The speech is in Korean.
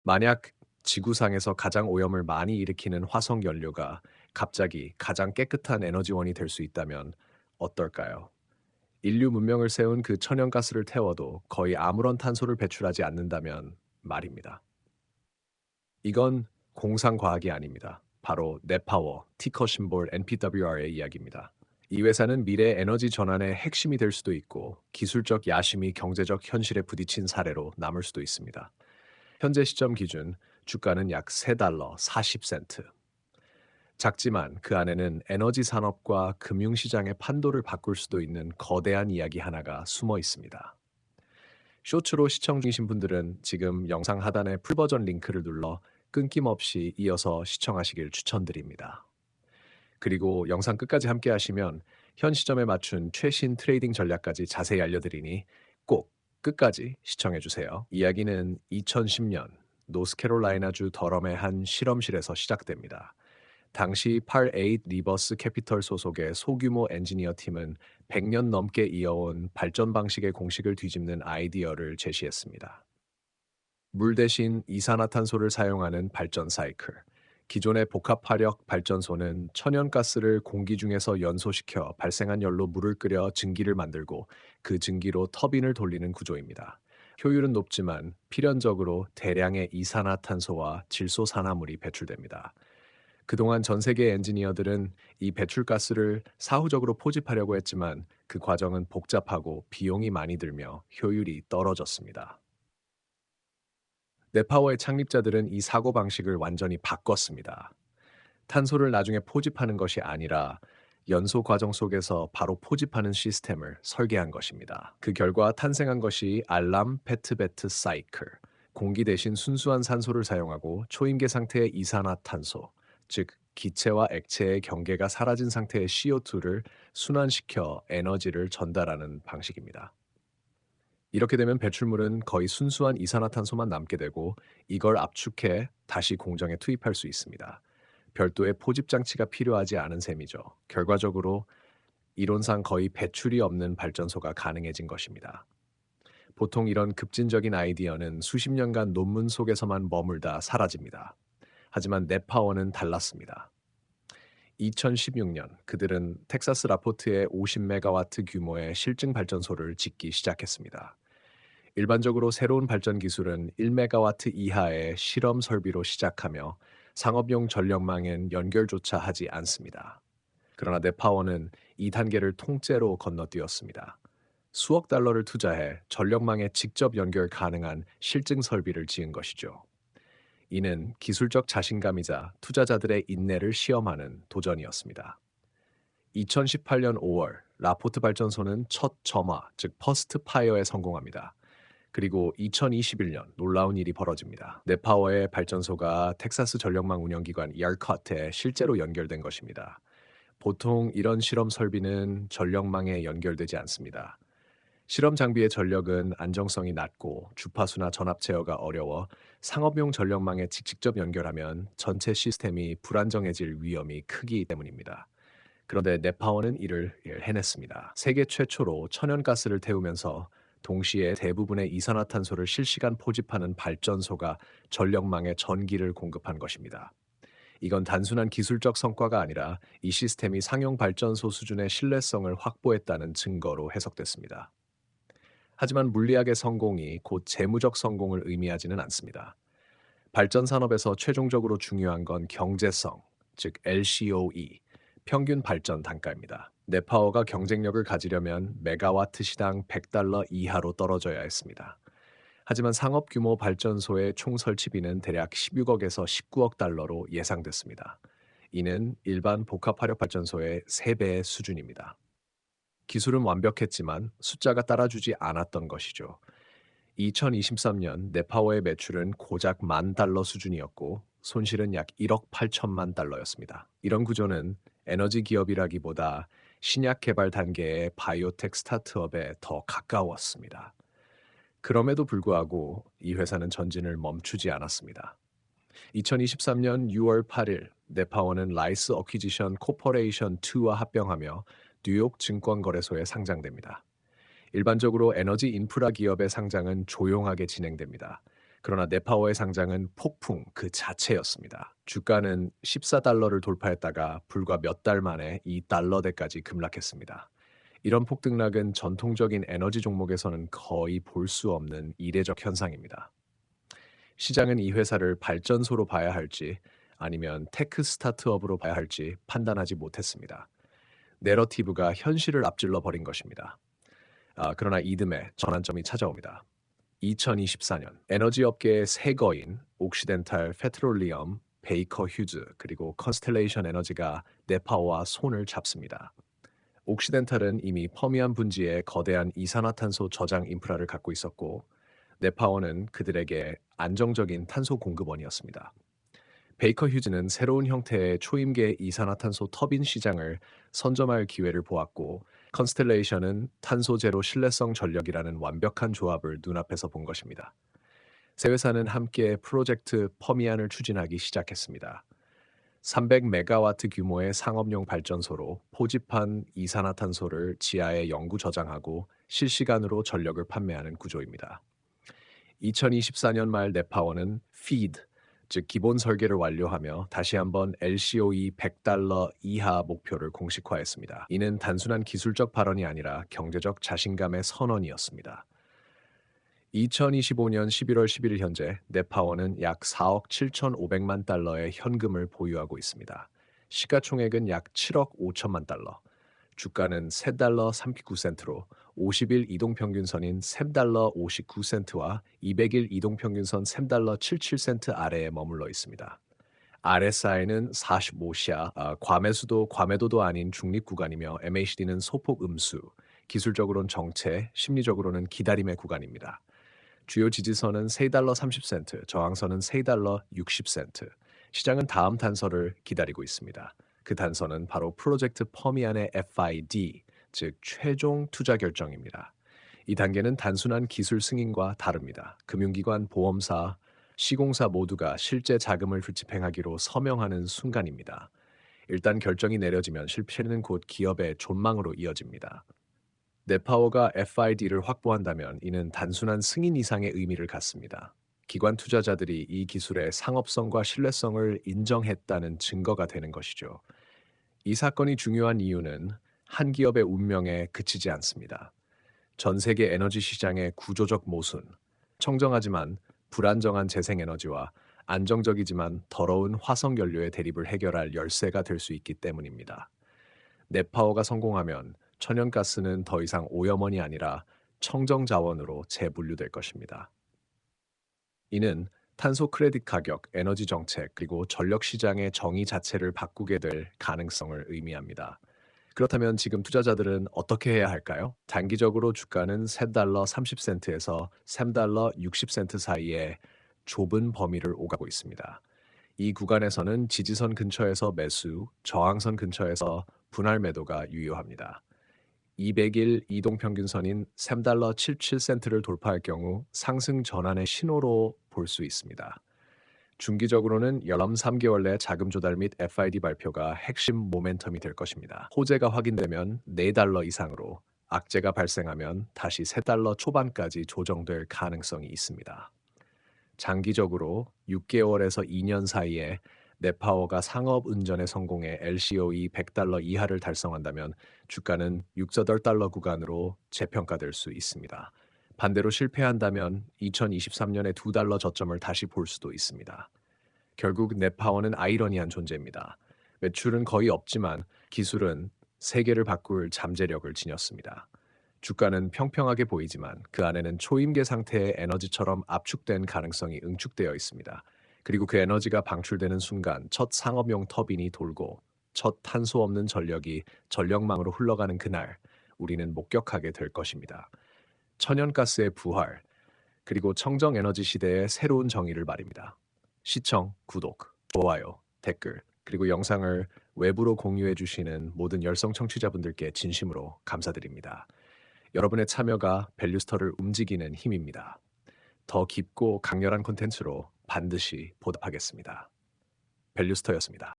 만약 지구상에서 가장 오염을 많이 일으키는 화석 연료가 갑자기 가장 깨끗한 에너지원이 될 수 있다면 어떨까요? 인류 문명을 세운 그 천연가스를 태워도 거의 아무런 탄소를 배출하지 않는다면 말입니다. 이건 공상과학이 아닙니다. 바로 넷파워, 티커 심볼 NPWR의 이야기입니다. 이 회사는 미래 에너지 전환의 핵심이 될 수도 있고 기술적 야심이 경제적 현실에 부딪힌 사례로 남을 수도 있습니다. 현재 시점 기준 주가는 약 3달러 40센트. 작지만 그 안에는 에너지 산업과 금융시장의 판도를 바꿀 수도 있는 거대한 이야기 하나가 숨어 있습니다. 쇼츠로 시청 중이신 분들은 지금 영상 하단의 풀버전 링크를 눌러 끊김없이 이어서 시청하시길 추천드립니다. 그리고 영상 끝까지 함께 하시면 현 시점에 맞춘 최신 트레이딩 전략까지 자세히 알려드리니 꼭 끝까지 시청해 주세요. 이야기는 2010년 노스캐롤라이나주 더럼의 한 실험실에서 시작됩니다. 당시 8 리버스 캐피털 소속의 소규모 엔지니어 팀은 100년 넘게 이어온 발전 방식의 공식을 뒤집는 아이디어를 제시했습니다. 물 대신 이산화탄소를 사용하는 발전 사이클. 기존의 복합화력 발전소는 천연가스를 공기 중에서 연소시켜 발생한 열로 물을 끓여 증기를 만들고 그 증기로 터빈을 돌리는 구조입니다. 효율은 높지만 필연적으로 대량의 이산화탄소와 질소산화물이 배출됩니다. 그동안 전 세계 엔지니어들은 이 배출가스를 사후적으로 포집하려고 했지만 그 과정은 복잡하고 비용이 많이 들며 효율이 떨어졌습니다. 넷파워의 창립자들은 이 사고방식을 완전히 바꿨습니다. 탄소를 나중에 포집하는 것이 아니라 연소 과정 속에서 바로 포집하는 시스템을 설계한 것입니다. 그 결과 탄생한 것이 알람 페트베트 사이클, 공기 대신 순수한 산소를 사용하고 초임계 상태의 이산화탄소, 즉 기체와 액체의 경계가 사라진 상태의 CO2를 순환시켜 에너지를 전달하는 방식입니다. 이렇게 되면 배출물은 거의 순수한 이산화탄소만 남게 되고 이걸 압축해 다시 공정에 투입할 수 있습니다. 별도의 포집 장치가 필요하지 않은 셈이죠. 결과적으로 이론상 거의 배출이 없는 발전소가 가능해진 것입니다. 보통 이런 급진적인 아이디어는 수십 년간 논문 속에서만 머물다 사라집니다. 하지만 넷파워는 달랐습니다. 2016년 그들은 텍사스 라포트에 50메가와트 규모의 실증 발전소를 짓기 시작했습니다. 일반적으로 새로운 발전 기술은 1메가와트 이하의 실험 설비로 시작하며 상업용 전력망엔 연결조차 하지 않습니다. 그러나 넷파워는 이 단계를 통째로 건너뛰었습니다. 수억 달러를 투자해 전력망에 직접 연결 가능한 실증 설비를 지은 것이죠. 이는 기술적 자신감이자 투자자들의 인내를 시험하는 도전이었습니다. 2018년 5월 라포트 발전소는 첫 점화, 즉 퍼스트 파이어에 성공합니다. 그리고 2021년 놀라운 일이 벌어집니다. 넷파워의 발전소가 텍사스 전력망 운영기관 ERCOT에 실제로 연결된 것입니다. 보통 이런 실험 설비는 전력망에 연결되지 않습니다. 실험 장비의 전력은 안정성이 낮고 주파수나 전압 제어가 어려워 상업용 전력망에 직접 연결하면 전체 시스템이 불안정해질 위험이 크기 때문입니다. 그런데 넷파워는 이를 해냈습니다. 세계 최초로 천연가스를 태우면서 동시에 대부분의 이산화탄소를 실시간 포집하는 발전소가 전력망에 전기를 공급한 것입니다. 이건 단순한 기술적 성과가 아니라 이 시스템이 상용 발전소 수준의 신뢰성을 확보했다는 증거로 해석됐습니다. 하지만 물리학의 성공이 곧 재무적 성공을 의미하지는 않습니다. 발전 산업에서 최종적으로 중요한 건 경제성, 즉 LCOE, 평균 발전 단가입니다. 넷파워가 경쟁력을 가지려면 메가와트 시당 100달러 이하로 떨어져야 했습니다. 하지만 상업 규모 발전소의 총 설치비는 대략 16억에서 19억 달러로 예상됐습니다. 이는 일반 복합 화력 발전소의 3배의 수준입니다. 기술은 완벽했지만 숫자가 따라주지 않았던 것이죠. 2023년 넷파워의 매출은 고작 10,000달러 수준이었고 손실은 약 1억 8천만 달러였습니다. 이런 구조는 에너지 기업이라기보다 신약 개발 단계의 바이오텍 스타트업에 더 가까웠습니다. 그럼에도 불구하고 이 회사는 전진을 멈추지 않았습니다. 2023년 6월 8일 넷파워는 라이스 어퀴지션 코퍼레이션 2와 합병하며 뉴욕 증권거래소에 상장됩니다. 일반적으로 에너지 인프라 기업의 상장은 조용하게 진행됩니다. 그러나 네파워의 상장은 폭풍 그 자체였습니다. 주가는 14달러를 돌파했다가 불과 몇 달 만에 2달러대까지 급락했습니다. 이런 폭등락은 전통적인 에너지 종목에서는 거의 볼 수 없는 이례적 현상입니다. 시장은 이 회사를 발전소로 봐야 할지 아니면 테크 스타트업으로 봐야 할지 판단하지 못했습니다. 내러티브가 현실을 앞질러 버린 것입니다. 그러나 이듬해 전환점이 찾아옵니다. 2024년 에너지 업계의 새 거인 옥시덴탈 페트롤리엄, 베이커 휴즈 그리고 컨스텔레이션 에너지가 네파워와 손을 잡습니다. 옥시덴탈은 이미 퍼미안 분지에 거대한 이산화탄소 저장 인프라를 갖고 있었고 네파워는 그들에게 안정적인 탄소 공급원이었습니다. 베이커 휴즈는 새로운 형태의 초임계 이산화탄소 터빈 시장을 선점할 기회를 보았고 컨스텔레이션은 탄소 제로 신뢰성 전력이라는 완벽한 조합을 눈앞에서 본 것입니다. 세 회사는 함께 프로젝트 퍼미안을 추진하기 시작했습니다. 300메가와트 규모의 상업용 발전소로 포집한 이산화탄소를 지하에 영구 저장하고 실시간으로 전력을 판매하는 구조입니다. 2024년 말 네파워는 feed, 즉 기본 설계를 완료하며 다시 한번 LCOE 100달러 이하 목표를 공식화했습니다. 이는 단순한 기술적 발언이 아니라 경제적 자신감의 선언이었습니다. 2025년 11월 11일 현재 네파워는 약 4억 7,500만 달러의 현금을 보유하고 있습니다. 시가총액은 약 7억 5천만 달러. 주가는 3달러 39센트로 50일 이동평균선인 3달러 59센트와 200일 이동평균선 3달러 77센트 아래에 머물러 있습니다. RSI는 45샤, 과매도도 아닌 중립 구간이며 MACD는 소폭 음수, 기술적으로는 정체, 심리적으로는 기다림의 구간입니다. 주요 지지선은 3달러 30센트, 저항선은 3달러 60센트. 시장은 다음 단서를 기다리고 있습니다. 그 단서는 바로 프로젝트 퍼미안의 FID, 즉 최종 투자 결정입니다. 이 단계는 단순한 기술 승인과 다릅니다. 금융기관, 보험사, 시공사 모두가 실제 자금을 집행하기로 서명하는 순간입니다. 일단 결정이 내려지면 실패는 곧 기업의 존망으로 이어집니다. 네파워가 FID를 확보한다면 이는 단순한 승인 이상의 의미를 갖습니다. 기관 투자자들이 이 기술의 상업성과 신뢰성을 인정했다는 증거가 되는 것이죠. 이 사건이 중요한 이유는 한 기업의 운명에 그치지 않습니다. 전 세계 에너지 시장의 구조적 모순, 청정하지만 불안정한 재생에너지와 안정적이지만 더러운 화석연료의 대립을 해결할 열쇠가 될 수 있기 때문입니다. 네파워가 성공하면 천연가스는 더 이상 오염원이 아니라 청정자원으로 재분류될 것입니다. 이는 탄소 크레딧 가격, 에너지 정책, 그리고 전력 시장의 정의 자체를 바꾸게 될 가능성을 의미합니다. 그렇다면 지금 투자자들은 어떻게 해야 할까요? 단기적으로 주가는 3달러 30센트에서 3달러 60센트 사이에 좁은 범위를 오가고 있습니다. 이 구간에서는 지지선 근처에서 매수, 저항선 근처에서 분할 매도가 유효합니다. 200일 이동평균선인 3달러 77센트를 돌파할 경우 상승 전환의 신호로 볼 수 있습니다. 중기적으로는 3개월 내 자금 조달 및 FID 발표가 핵심 모멘텀이 될 것입니다. 호재가 확인되면 4달러 이상으로, 악재가 발생하면 다시 3달러 초반까지 조정될 가능성이 있습니다. 장기적으로 6개월에서 2년 사이에 네파워가 상업 운전에 성공해 LCOE 100달러 이하를 달성한다면 주가는 6~8달러 구간으로 재평가될 수 있습니다. 반대로 실패한다면 2023년에 2달러 저점을 다시 볼 수도 있습니다. 결국 네파워는 아이러니한 존재입니다. 매출은 거의 없지만 기술은 세계를 바꿀 잠재력을 지녔습니다. 주가는 평평하게 보이지만 그 안에는 초임계 상태의 에너지처럼 압축된 가능성이 응축되어 있습니다. 그리고 그 에너지가 방출되는 순간 첫 상업용 터빈이 돌고 첫 탄소 없는 전력이 전력망으로 흘러가는 그날 우리는 목격하게 될 것입니다. 천연가스의 부활, 그리고 청정에너지 시대의 새로운 정의를 말입니다. 시청, 구독, 좋아요, 댓글, 그리고 영상을 외부로 공유해 주시는 모든 열성 청취자분들께 진심으로 감사드립니다. 여러분의 참여가 밸류스터를 움직이는 힘입니다. 더 깊고 강렬한 콘텐츠로 반드시 보답하겠습니다. 밸류스터였습니다.